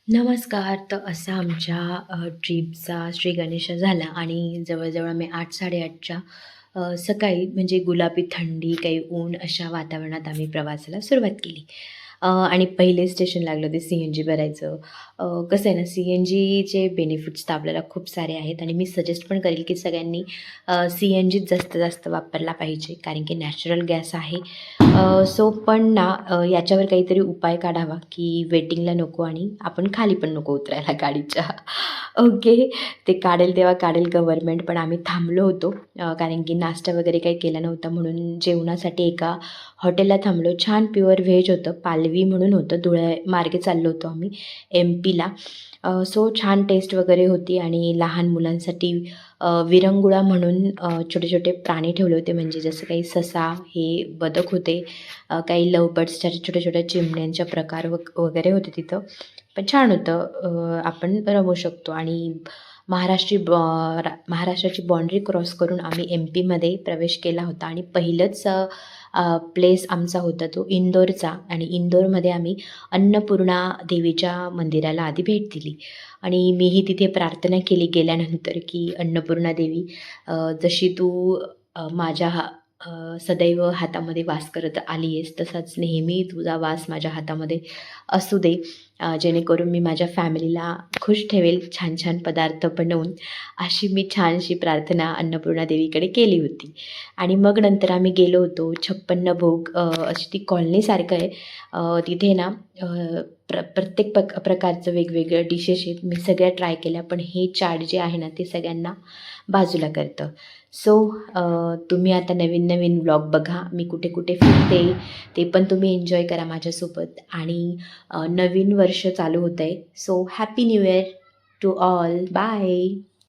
नमस्कार. तर असा आमच्या ट्रिपचा श्री गणेशा झाला आणि जवळ-जवळ आम्ही 8:00-8:30च्या सकाळी म्हणजे गुलाबी थंडी, काही ऊन अशा वातावरणात आम्ही प्रवासाला सुरुवात केली. आणि पहिले स्टेशन लागलं ते CNG भरायचं. कसं आहे ना, CNGचे बेनिफिट्स तर आपल्याला खूप सारे आहेत आणि मी सजेस्ट पण करेल की सगळ्यांनी CNGच जास्तीत जास्त वापरला पाहिजे, कारण की नॅचरल गॅस आहे. सो पण ना याच्यावर काहीतरी उपाय काढावा, की वेटिंगला नको आणि आपण खाली पण नको उतरायला गाडीच्या. ओके. ते काढेल तेव्हा काढेल गव्हर्नमेंट, पण आम्ही थांबलो होतो. कारण की नाश्ता वगैरे काही केला नव्हता म्हणून जेवणासाठी एका हॉटेलला थांबलो. छान प्युअर व्हेज होतं. पालवी म्हणून होतं. धुळे मार्गे चाललो होतो आम्ही MP ला. सो छान टेस्ट वगैरे होती आणि लहान मुलांसाठी विरंगुळा म्हणून छोटे-छोटे प्राणी ठेवले होते, म्हणजे जसं काही ससा, हे बदक होते. काही लव्ह बर्ड्सच्या छोट्या-छोट्या चिमण्यांच्या प्रकार वगैरे होते तिथं. पण छान होतं. आपण रमू शकतो आणि महाराष्ट्राची बाउंड्री क्रॉस करून आम्ही MPमध्ये प्रवेश केला होता आणि पहिलंच प्लेस आमचा होता तो इंदोरचा आणि इंदोरमध्ये आम्ही अन्नपूर्णा देवीच्या मंदिराला आधी भेट दिली आणि मीही तिथे प्रार्थना केली गेल्यानंतर, की अन्नपूर्णा देवी, जशी तू माझ्या सदैव हातामध्ये वास करत आली आहेस, तसाच नेहमी तुझा वास माझ्या हातामध्ये असू दे, जेणेकरून मी माझ्या फॅमिलीला खुश ठेवेल छान छान पदार्थ बनवून. अशी मी छानशी प्रार्थना अन्नपूर्णा देवीकडे केली होती. आणि मग नंतर आम्ही गेलो होतो 56 भोग, अशी ती कॉलनीसारखं आहे. तिथे ना प्रत्येक प्रकारचं वेगवेगळं डिशेस आहेत. मी सगळ्या ट्राय केल्या, पण हे चाट जे आहे ना ते सगळ्यांना बाजूला करतं. सो तुम्ही आता नवीन नवीन व्लॉग बघा, मी कुठे कुठे फिरते, ते पण तुम्ही एन्जॉय करा माझ्यासोबत. आणि नवीन वर्ष चालू होतं आहे. So happy new year to all. Bye.